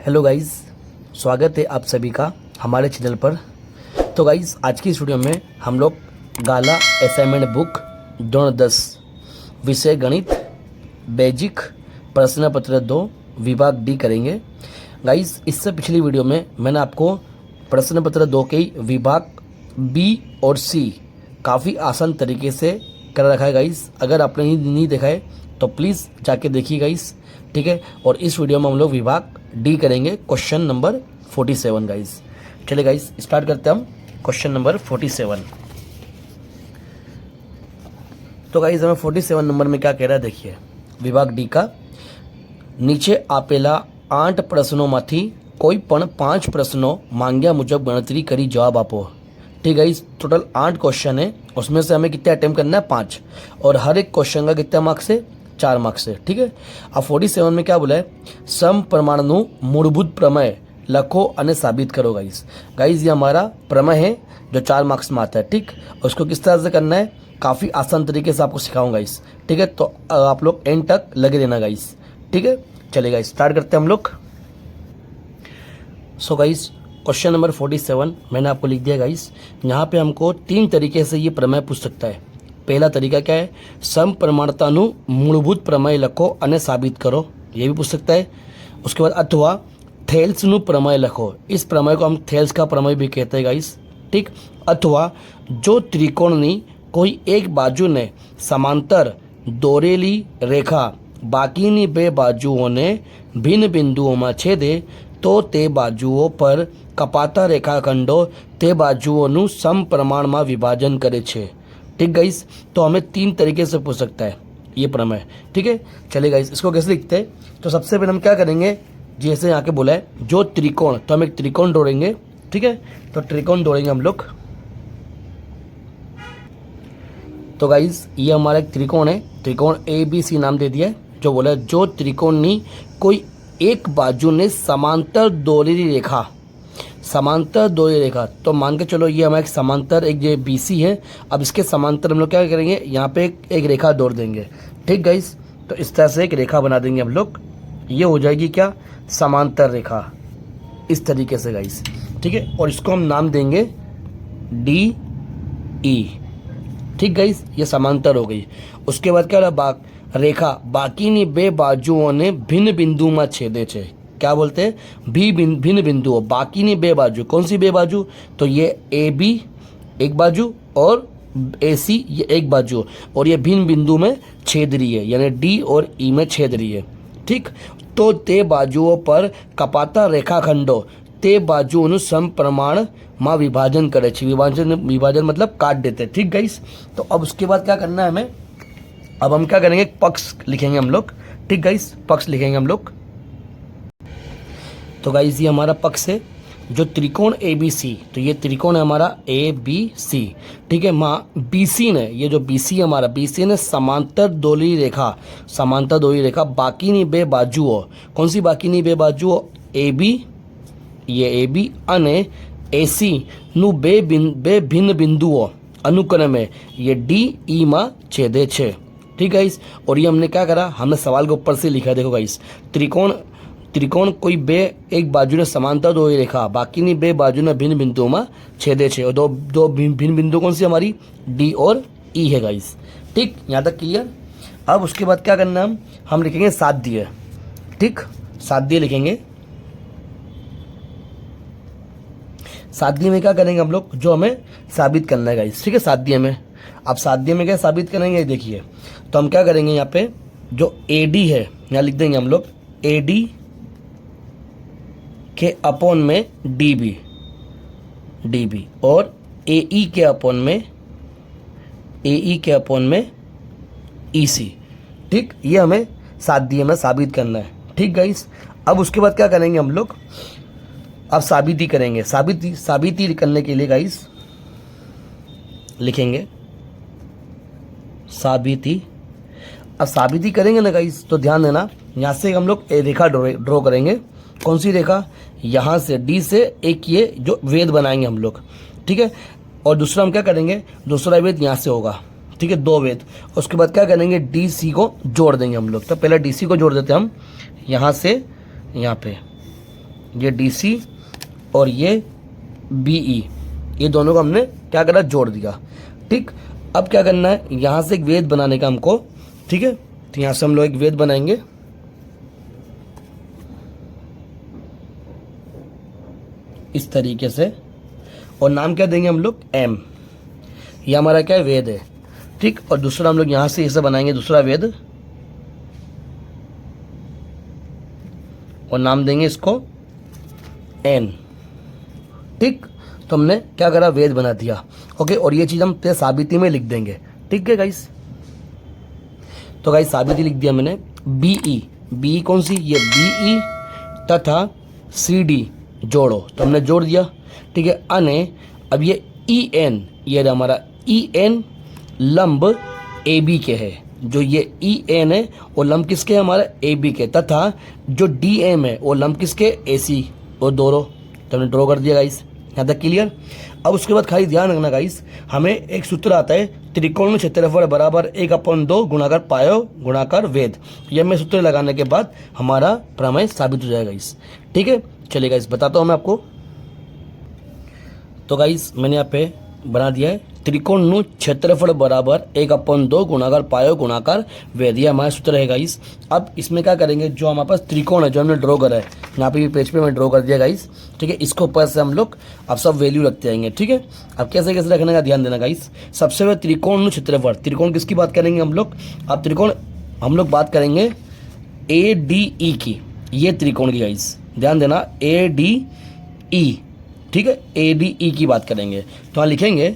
Hello guys, स्वागत है आप सभी का हमारे चैनल पर। तो गाइस, आज की इस वीडियो में हम लोग गाला असाइनमेंट बुक 2010 विषय गणित बेजिक प्रश्न पत्र 2 विभाग डी करेंगे। गाइस, इससे पिछली वीडियो में मैंने आपको प्रश्न पत्र 2 के विभाग बी और सी काफ़ी आसान तरीके से कर रखा है। गाइस, अगर आपने नहीं देखा है तो प्लीज़ जाके देखिए गाइस, ठीक है। और इस वीडियो में हम लोग विभाग डी करेंगे, क्वेश्चन नंबर 47 गाइस। चलिए गाइस, स्टार्ट करते हैं हम क्वेश्चन नंबर 47। तो गाइस, हमें 47 नंबर में क्या कह रहा है देखिए। विभाग डी का नीचे आपेला 8 प्रश्नोंमांथी कोई पण 5 प्रश्नों मांग्या मुजब गणतरी करी जवाब आपो। ठीक है, इस टोटल 8 क्वेश्चन है, उसमें से हमें कितने अटेम्प्ट करना है 5, और हर एक क्वेश्चन का कितना मार्क्स है 4 मार्क्स है। ठीक है। अब 47 में क्या बोला है, सम प्रमाणनु मूलभूत प्रमेय लखो अने साबित करो। गाइस ये हमारा प्रमेय है जो 4 मार्क्स में आता है। ठीक, उसको किस तरह से करना है काफ़ी आसान तरीके से आपको सिखाऊंगा गाइस। ठीक है, तो आप लोग एंड तक लगे रहना गाइस। ठीक है, चलिए गाइस, स्टार्ट करते हैं हम लोग। सो गाइस, क्वेश्चन नंबर 47 मैंने आपको लिख दिया गाइस। यहाँ पे हमको 3 तरीके से ये प्रमेय पूछ सकता है। पहला तरीका क्या है, सम प्रमाणतानु मूलभूत प्रमेय लखो अने साबित करो, ये भी पूछ सकता है। उसके बाद अथवा थेल्सनु प्रमेय लखो, इस प्रमेय को हम थेल्स का प्रमेय भी कहते हैं गाइस। ठीक, अथवा जो त्रिकोणनी कोई एक बाजू ने समांतर દોરેલી રેખા બાકીની 2 બાજુઓને ભિન્ન બિંદુઓમાં છેદે તો તે બાજુઓ પર કપાતા રેખાખંડો તે બાજુઓનું સમપ્રમાણમાં વિભાજન કરે છે। ठीक गाइस, तो हमें 3 तरीके से पूछ सकता है ये प्रमेय। ठीक है, चलिए गाइस, इसको कैसे लिखते हैं। तो सबसे पहले हम क्या करेंगे, जैसे यहाँ के बोला है जो त्रिकोण, तो हम एक त्रिकोण दौड़ेंगे। ठीक है, तो त्रिकोण दौड़ेंगे हम लोग। तो गाइस, ये हमारा एक त्रिकोण है, त्रिकोण ABC नाम दे दिया है। जो बोला है जो त्रिकोणनी कोई एक बाजू ने समांतर दोहरी रेखा, समांतर दोहरी रेखा, तो मान के चलो ये हमारा एक समांतर एक जो BC है। अब इसके समांतर हम लोग क्या करेंगे, यहाँ पे एक रेखा दौड़ देंगे। ठीक गाइस, तो इस तरह से एक रेखा बना देंगे हम लोग, ये हो जाएगी क्या, समांतर रेखा, इस तरीके से गाइस। ठीक है, और इसको हम नाम देंगे DE। ठीक गाइस, ये समांतर हो गई। उसके बाद क्या रहा, रेखा बाकीनी 2 बाजुओने भिन्न बिंदु में छेदे छे। क्या बोलते हैं, भिन्न बिंदुओं, बाकीनी 2 बाजू, कौन सी 2 बाजू, तो ये AB एक बाजू और AC ये एक बाजू, और ये भिन्न बिंदु में छेद रही है, यानी D और E में छेद रही है। ठीक, तो ते बाजुओं पर कपाता रेखाखंडो ते बाजुओं समप्रमाण में विभाजन करे छे। विभाजन मतलब काट देते। ठीक गाइस, तो अब उसके बाद क्या करना है हमें, अब हम क्या करेंगे, पक्ष लिखेंगे हम लोग। ठीक गाइस, पक्ष लिखेंगे हम लोग। तो गाइस, ये हमारा पक्ष है जो त्रिकोण ABC, तो ये त्रिकोण है हमारा ABC। ठीक है, माँ BC ने, ये जो BC है हमारा, BC ने समांतर दोहरी रेखा, समांतर दोहरी रेखा बाकीनी 2 बाजुओ, कौन सी बाकीनी 2 बाजुओ, AB, ये AB અને AC નું 2 भिन्न बिंदुओं अनुक्रमे ये DE में छेदे छे। ठीक गाइस, और ये हमने क्या करा, हमने सवाल के ऊपर से लिखा है। देखो गाइस, त्रिकोण कोई 2 एक बाजू ने समांतर दोहरी रेखा बाकीनी 2 बाजू ने भिन्न बिंदुओं में छेदे छे, और दो भिन्न बिंदु कौन सी हमारी D और E है गाइस। ठीक, यहाँ तक क्लियर। अब उसके बाद क्या करना है, हम लिखेंगे साध्य। ठीक, साध्य लिखेंगे। साध्य में क्या करेंगे हम लोग, जो हमें साबित करना है गाइस। ठीक है, साध्य में, अब साध्य में क्या साबित करेंगे देखिए। तो हम क्या करेंगे, यहाँ पे जो AD है यहाँ लिख देंगे हम लोग, AD के अपॉन में DB और AE के अपॉन में EC। ठीक, ये हमें साध्य में साबित करना है। ठीक गाइस, अब उसके बाद क्या करेंगे हम लोग, अब साबिती करेंगे। साबिती करने के लिए गाइस लिखेंगे साबिती। अब साबिती करेंगे ना गाइस, तो ध्यान देना, यहाँ से हम लोग रेखा ड्रॉ करेंगे। कौन सी रेखा, यहाँ से D से एक ये जो वेद बनाएंगे हम लोग। ठीक है, और दूसरा हम क्या करेंगे, दूसरा वेद यहाँ से होगा। ठीक है, 2 वेद। उसके बाद क्या करेंगे, DC को जोड़ देंगे हम लोग। तो पहले DC को जोड़ देते हैं हम, यहाँ से यहाँ पे, ये डी सी और ये बी ई, ये दोनों को हमने क्या करा, जोड़ दिया। ठीक, अब क्या करना है, यहाँ से एक वेद बनाने का हमको। ठीक है, तो यहाँ से हम लोग एक वेद बनाएंगे। इस तरीके से, और नाम क्या देंगे हम लोग, एम। ये हमारा क्या है, वेद है। ठीक, और दूसरा हम लोग यहाँ से ऐसे बनाएंगे दूसरा वेद, और नाम देंगे इसको एन। ठीक, तो हमने क्या करा, वेद बना दिया। ओके, और ये चीज़ हम साबिती में लिख देंगे। ठीक है गाइस, तो गाइस साबिती लिख दिया मैंने। बीई, बी कौन सी, ये बीई तथा सी डी जोड़ो, तो हमने जोड़ दिया। ठीक है, अने अब ये ई एन, ये हमारा ई एन लंब ए बी के है। जो ये ई एन है वो लंब किसके है, हमारा ए बी के, तथा जो डी एम है वो लंब किसके, ए सी, वो दोनों। तो हमने ड्रॉ कर दिया गाइस, यहाँ तक क्लियर। अब उसके बाद खाली ध्यान रखना गाइस, हमें एक सूत्र आता है, त्रिकोण में क्षेत्रफल बराबर 1/2 गुणाकार पायो गुणाकार वेद। यह में सूत्र लगाने के बाद हमारा प्रमेय साबित हो जाएगा गाइस। ठीक है, चलिए गाइस बताता हूँ मैं आपको। तो गाइस मैंने यहाँ पे बना दिया है, त्रिकोण नु क्षेत्रफल बराबर 1/2 गुणाकार पायो गुणाकार वेद, ये हमारा सूत्र है गाइस। अब इसमें क्या करेंगे, जो हमारे पास त्रिकोण है जो हमने ड्रॉ करा है, यहाँ पे पेज पे मैं ड्रॉ कर दिया गाइस। ठीक है, इसको ऊपर से हम लोग अब सब वैल्यू रखते जाएंगे। ठीक है, अब कैसे कैसे रखने का ध्यान देना गाइस। सबसे पहले त्रिकोण नु क्षेत्रफल, त्रिकोण किसकी बात करेंगे हम लोग, अब त्रिकोण हम लोग बात करेंगे ए डी ई की, ये त्रिकोण की गाइस ध्यान देना, ए डी ई। ठीक है, ए डी ई की बात करेंगे तो यहाँ लिखेंगे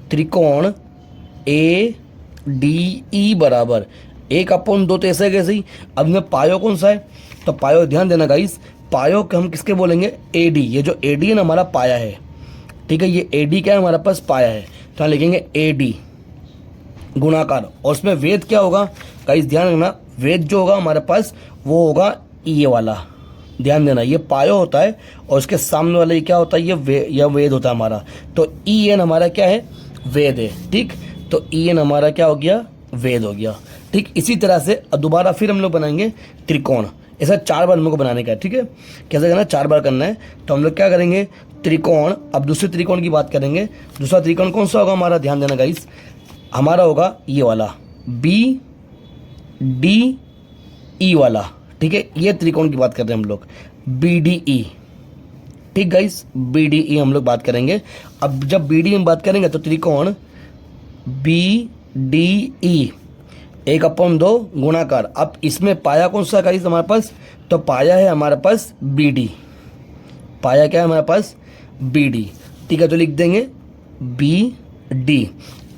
त्रिकोण ए डी ई बराबर 1/2, तो ऐसे कैसे ही। अब में पायो कौन सा है, तो पायो ध्यान देना गाइस, पायो के हम किसके बोलेंगे, ए डी। ये जो ए डी है ना हमारा पाया है। ठीक है, ये ए डी क्या है, हमारे पास पाया है, तो यहाँ लिखेंगे ए डी गुणाकार, और उसमें वेद क्या होगा गाइस, ध्यान रखना, वेद जो होगा हमारे पास वो होगा ये वाला। ध्यान देना, ये पायो होता है और उसके सामने वाला ये क्या होता है, ये वेद होता है हमारा। तो ई एन हमारा क्या है, वेद है। ठीक, तो ई एन हमारा क्या हो गया, वेद हो गया। ठीक, इसी तरह से दोबारा फिर हम लोग बनाएंगे त्रिकोण, ऐसा 4 बार हम लोग को बनाने का है। ठीक है, कैसे करना है, 4 बार करना है। तो हम लोग क्या करेंगे, त्रिकोण, अब दूसरे त्रिकोण की बात करेंगे। दूसरा त्रिकोण कौन सा होगा हमारा, ध्यान देना गाइस, हमारा होगा ये वाला बी डी ई वाला। ठीक है, ये त्रिकोण की बात कर रहे हैं हम लोग, बी डी ई। ठीक गाइस, बी डी ई हम लोग बात करेंगे। अब जब बी डी में बात करेंगे तो त्रिकोण बी डी ई 1/2 गुणाकार, अब इसमें पाया कौन सा गाइस हमारे पास, तो पाया है हमारे पास बी डी, पाया क्या है हमारे पास, बी डी। ठीक है, तो लिख देंगे बी डी।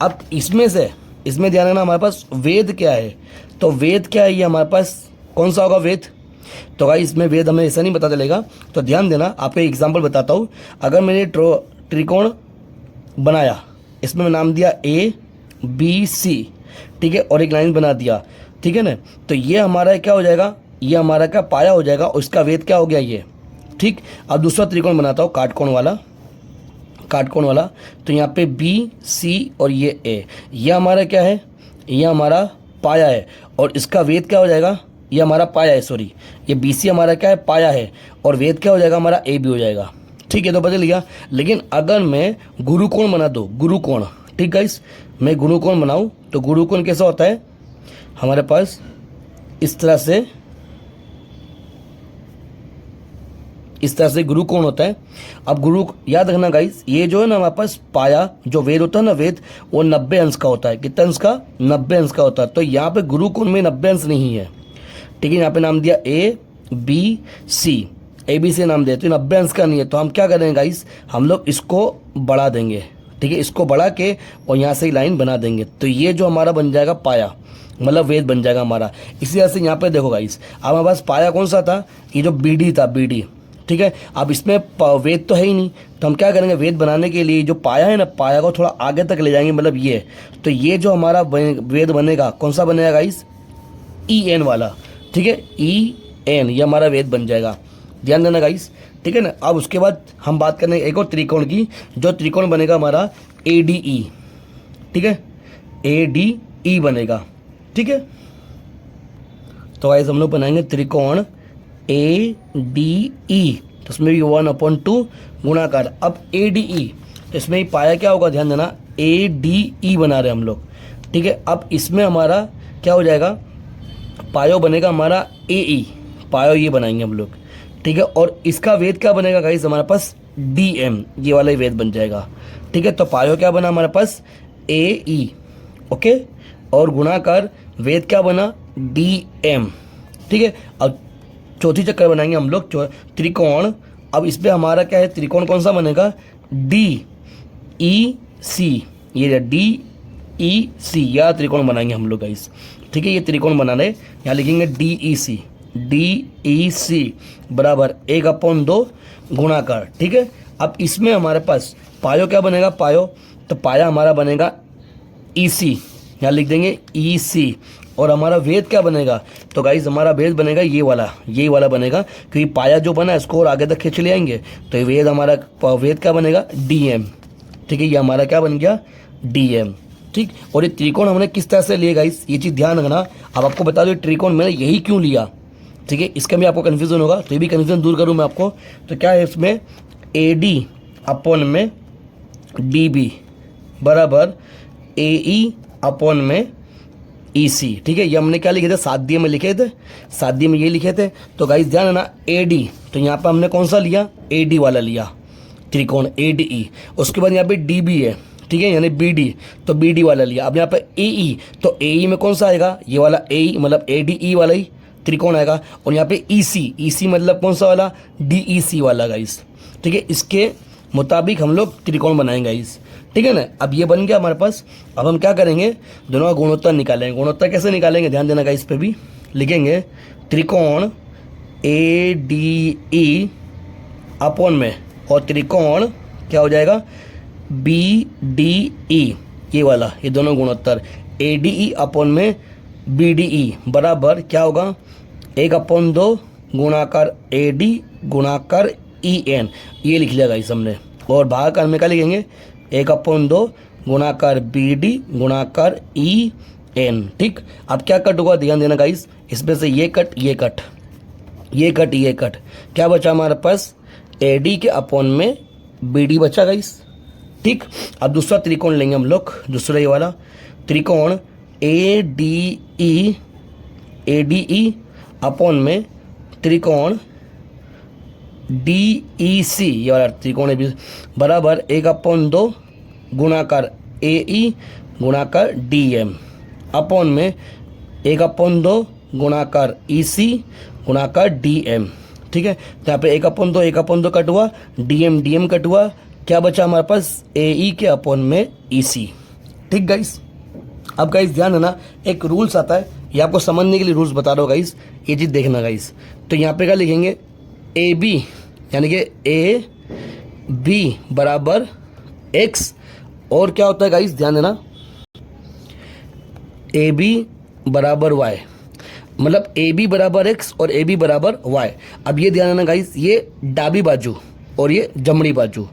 अब इसमें से, इसमें ध्यान रखना हमारे पास वेद क्या है, तो वेद क्या है, ये हमारे पास कौन सा होगा, वेद। तो गाइस इसमें वेद हमें ऐसा नहीं पता चलेगा, तो ध्यान देना, आपको एग्जांपल बताता हूँ। अगर मैंने त्रिकोण बनाया, इसमें मैं नाम दिया ए बी सी, ठीक है, और एक लाइन बना दिया, ठीक है ना, तो ये हमारा क्या हो जाएगा, ये हमारा क्या पाया हो जाएगा, और इसका वेद क्या हो गया ये। ठीक, अब दूसरा त्रिकोण बनाता हूँ, काटकोण वाला, काटकोण वाला। तो यहाँ पे बी सी और ये ए, ये हमारा क्या है, ये हमारा पाया है, और इसका वेद क्या हो जाएगा, ये हमारा पाया है, सॉरी, ये बी सी हमारा क्या है, पाया है, और वेद क्या हो जाएगा हमारा, ए बी हो जाएगा। ठीक है, तो बदल गया। लेकिन अगर मैं गुरुकोण बना दो, गुरुकोण, ठीक गाइस, मैं गुरुकोण बनाऊं तो गुरुकोण कैसा होता है हमारे पास, इस तरह से, इस तरह से गुरुकोण होता है। अब गुरु याद रखना गाइस, ये जो है ना हमारे पास पाया, जो वेद होता है ना, वेद वो 90 अंश का होता है। कितना अंश का, 90 अंश का होता है। तो यहाँ पे गुरुकोण में 90 अंश नहीं है। ठीक है, यहाँ पे नाम दिया A B C, A B C नाम दिया, तो 90 अंश का नहीं है। तो हम क्या करेंगे गाइस, हम लोग इसको बढ़ा देंगे। ठीक है, इसको बढ़ा के और यहाँ से लाइन बना देंगे, तो ये जो हमारा बन जाएगा पाया, मतलब वेद बन जाएगा हमारा। इसी तरह से यहाँ पे देखो गाइस, अब हमारे पास पाया कौन सा था, ये जो बी डी था, बी डी। ठीक है, अब इसमें वेद तो है ही नहीं, तो हम क्या करेंगे, वेद बनाने के लिए जो पाया है ना, पाया को थोड़ा आगे तक ले जाएंगे, मतलब ये। तो ये जो हमारा वेद बनेगा, कौन सा बनेगा गाइस, ई एन वाला। ठीक है, ई एन, ये हमारा वेद बन जाएगा, ध्यान देना गाइस। ठीक है ना, अब उसके बाद हम बात करेंगे एक और त्रिकोण की, जो त्रिकोण बनेगा हमारा ए डी ई। ठीक है, ए डी ई बनेगा। ठीक है, तो गाइस हम लोग बनाएंगे त्रिकोण ए डी ई तो इसमें भी 1/2 गुणाकार। अब ADE, तो इसमें ही पाया क्या होगा, ध्यान देना, ADE बना रहे हम लोग, ठीक है। अब इसमें हमारा क्या हो जाएगा, पायो बनेगा हमारा AE, पायो ये बनाएंगे हम लोग, ठीक है। और इसका वेद क्या बनेगा गाइस, हमारे पास DM, ये वाला ही वेद बन जाएगा, ठीक है। तो पायो क्या बना हमारे पास AE, ओके, और गुणाकार वेद क्या बना DM, ठीक है। अब चौथी चक्कर बनाएंगे हम लोग त्रिकोण। अब इस पे हमारा क्या है, त्रिकोण कौन सा बनेगा, DEC, ये DEC या त्रिकोण बनाएंगे हम लोग गाइस, ठीक है। ये त्रिकोण बनाने यहाँ लिखेंगे DEC बराबर 1/2 गुणाकार, ठीक है। अब इसमें हमारे पास पायो क्या बनेगा, पायो, तो पाया हमारा बनेगा EC, यहाँ लिख देंगे EC। और हमारा वेद क्या बनेगा, तो गाइस हमारा वेद बनेगा ये वाला बनेगा, क्योंकि पाया जो बना है इसको और आगे तक खींच ले आएंगे, तो ये वेद हमारा वेद क्या बनेगा DM, ठीक है। ये हमारा क्या बन गया DM, ठीक। और ये त्रिकोण हमने किस तरह से लिए गाइस, ये चीज़ ध्यान रखना। अब आपको बता दो त्रिकोण मैंने यही क्यों लिया, ठीक है, इसका भी आपको कन्फ्यूजन होगा, तो ये भी कन्फ्यूजन दूर करूँ मैं आपको। तो क्या है इसमें, AD/DB बराबर AE/EC, ठीक है। ये हमने क्या लिखे थे, साध्य में लिखे थे, साध्य में ये लिखे थे। तो गाइस ध्यान है ना, AD, तो यहाँ पे हमने कौन सा लिया, AD वाला लिया, त्रिकोण ADE। उसके बाद यहाँ पे DB है, ठीक है, यानी BD, तो BD वाला लिया। अब यहाँ पे AE, तो AE में कौन सा आएगा, ये वाला AE, मतलब ADE वाला ही त्रिकोण आएगा। और यहाँ पे EC मतलब कौन सा वाला, DEC वाला गाइस, ठीक है। इसके मुताबिक हम लोग त्रिकोण बनाएंगे गाइस, ठीक है ना। अब ये बन गया हमारे पास। अब हम क्या करेंगे, दोनों का गुणोत्तर निकालेंगे। गुणोत्तर कैसे निकालेंगे, ध्यान देना गाइस, पे भी लिखेंगे त्रिकोण ADE अपॉन में, और त्रिकोण क्या हो जाएगा BDE, ये वाला, ये दोनों गुणोत्तर ADE अपॉन में BDE बराबर क्या होगा 1/2 गुणाकार AD गुणाकार EN, ये लिख लिया गाइस हमने। और भागाकार में क्या लिखेंगे, 1/2 गुणाकार BD गुणाकार EN, ठीक। अब क्या कट होगा, ध्यान देना गाइस, इसमें से ये कट, ये कट, ये कट, ये कट, क्या बचा हमारे पास, AD के अपॉन में BD बचा गाइस, ठीक। अब दूसरा त्रिकोण लेंगे हम लोग, दूसरा ये वाला त्रिकोण ADE अपॉन में त्रिकोण DEC, ये वाला त्रिकोण बराबर 1/2 गुणाकार AE गुणाकार DM अपॉन में 1/2 गुणाकार EC गुणाकार DM, ठीक है। तो यहाँ पे 1/2 कट हुआ, DM कट हुआ, क्या बचा हमारे पास, AE के अपॉन में EC, ठीक गाइस। अब गाइस ध्यान देना, एक रूल्स आता है, ये आपको समझने के लिए रूल्स बता रहा हूँ गाइस, ये चीज़ देखना गाइस। तो यहाँ पे क्या लिखेंगे, AB यानी कि AB बराबर X, और क्या होता है गाइस, ध्यान देना, AB बराबर Y, मतलब AB बराबर X और AB बराबर Y। अब ये ध्यान देना गाइस, ये डाबी बाजू और ये जमड़ी बाजू,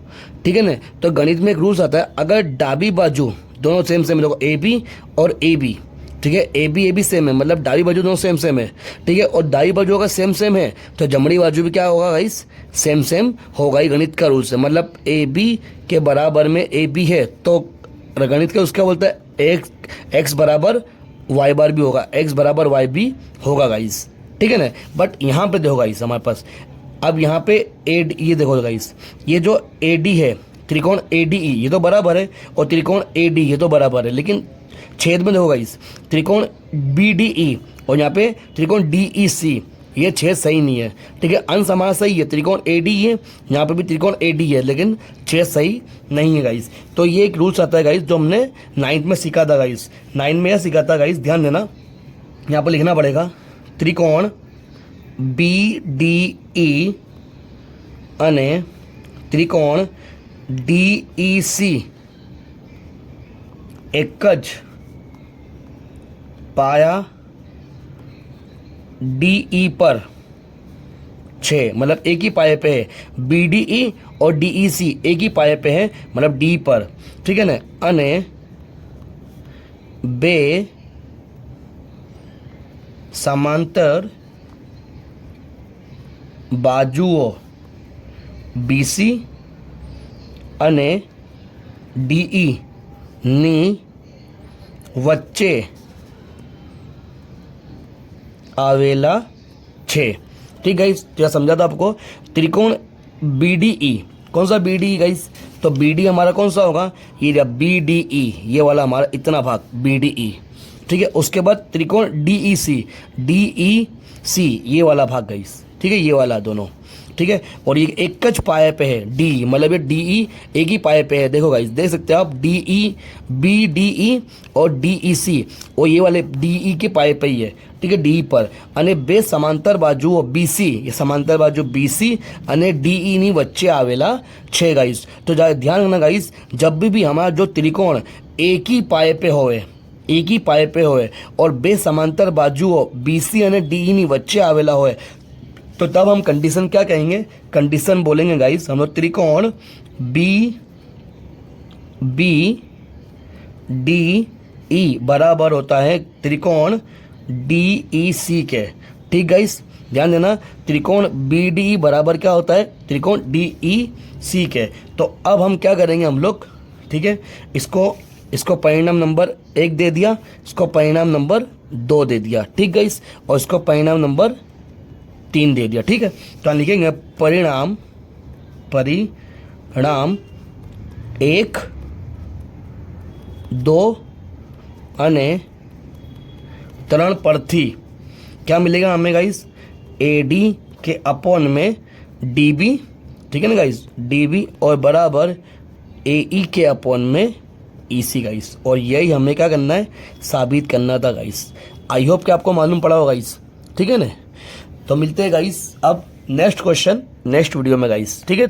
ठीक है ना। तो गणित में एक रूल्स आता है, अगर डाबी बाजू दोनों सेम देखो AB और AB, ठीक है, AB सेम है, मतलब दाई बाजू दोनों सेम है, ठीक है। और दाई बाजू अगर सेम है तो जमड़ी बाजू भी क्या होगा गाइस, सेम होगा ही, गणित का रूल्स है। मतलब AB के बराबर में AB है तो गणित का उसका बोलता है x बराबर y बार भी होगा, x बराबर y भी होगा गाइस, ठीक है ना। बट यहाँ पे देखो गाइस हमारे पास, अब यहाँ पे ये देखो गाइस, ये जो AD है, त्रिकोण ADE ये तो बराबर है, और त्रिकोण AD ये तो बराबर है, लेकिन छेद में देखो गाइस त्रिकोण BDE और यहाँ पे त्रिकोण DEC, ये छेद सही नहीं है, ठीक है। अंश हमारा सही है, त्रिकोण AD है, यहाँ पे भी त्रिकोण AD है, लेकिन छेद सही नहीं है गाइस। तो ये एक रूल्स आता है गाइस, जो हमने 9th में सीखा था गाइस, 9 में यह सीखा था गाइस, ध्यान देना, यहाँ पर लिखना पड़ेगा त्रिकोण BDE અને ત્રિકોણ DEC एक જ पाया DE पर छे, मतलब एक ही पाए पे है, BDE और DEC एक ही पाए पे है, मतलब D पर, ठीक है ना। अने बे समांतर बाजुओ BC અને DE ની વચ્ચે आवेला छे। ठीक गाइस, क्या समझा था आपको? त्रिकोण BDE, कौन सा BDE गाइस? तो BD हमारा कौन सा होगा? ये BDE, ये वाला हमारा इतना भाग BDE। ठीक है, उसके बाद त्रिकोण DEC, ये वाला भाग गाइस। ठीक है, ये वाला दोनों। ठीक है, और ये एक कच पाए पे है D, मतलब ये DE एक ही पाए पे है। देखो गाइस, देख सकते हो आप, DE BDE और DEC, और ये वाले DE के पाए पे ही है। ठीक है, DE पर અને બે સમાંતર બાજુઓ BC, ये समांतर बाजू BC અને DE ની વચ્ચે આવેલા છે ગાઈસ। તો ધ્યાન રખना ગાઈસ, जब भी हमारा जो त्रिकोण एक ही पाए पे होए, एक ही पाए पे होए और बे समांतर बाजुओं BC અને DE ની वच्चे आवेला होए, तो तब हम कंडीशन क्या कहेंगे? कंडीशन बोलेंगे गाइस हम लोग त्रिकोण BDE बराबर होता है त्रिकोण DEC के। ठीक गाइस, ध्यान देना, त्रिकोण BDE बराबर क्या होता है? त्रिकोण DEC के। तो अब हम क्या करेंगे हम लोग? ठीक है, इसको परिणाम नंबर 1 दे दिया, इसको परिणाम नंबर 2 दे दिया। ठीक गाइस, और इसको परिणाम नंबर 3 दे दिया। ठीक है, तो हम लिखेंगे परिणाम 1, 2 અને 3 परथी क्या मिलेगा हमें गाइस? AD के अपॉन में DB। ठीक है ना गाइस, DB और बराबर AE के अपॉन में EC गाइस। और यही हमें क्या करना है? साबित करना था गाइस। आई होप कि आपको मालूम पड़ा होगा गाइस। ठीक है ना, तो मिलते हैं गाइस अब नेक्स्ट क्वेश्चन नेक्स्ट वीडियो में गाइस। ठीक है।